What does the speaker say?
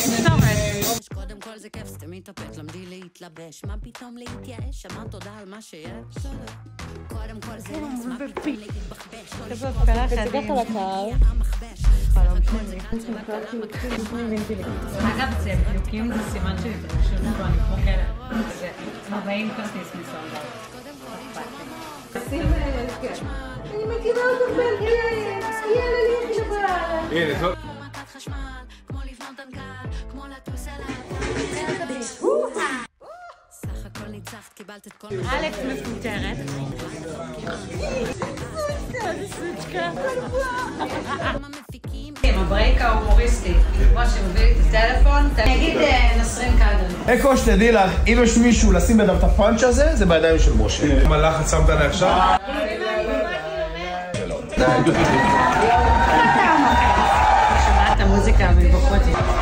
תקשורת. קודם כל זה כיף, סתם מתאפק, למדי להתלבש, מה פתאום להתייאש, אמר תודה על מה שיש. קודם כל זה נס, מה פתאום להתבחבש, כזאת קלה חדים. אגב, זה בדיוקים זה סימן של התרגשות, אני כמו כאלה. זה 40 כרטיס מסונדר. אני מכירה אותך באלגריה, יאללה לי איך שבא. הנה, זאת. כמו לבנות אנגל, כמו לטוס אליו. סך הכל ניצחת, קיבלת את כל... אלף מפותרת. הברייק ההומוריסטי, כמו שמביא לי את הטלפון, אני אגיד נסרים קאדרים. אקו, שתדעי לך, אם יש מישהו לשים בידיו את הפאנץ' הזה, זה בידיים של משה. כמה לחץ שמת עליה עכשיו? שומעת את המוזיקה מבחוץ.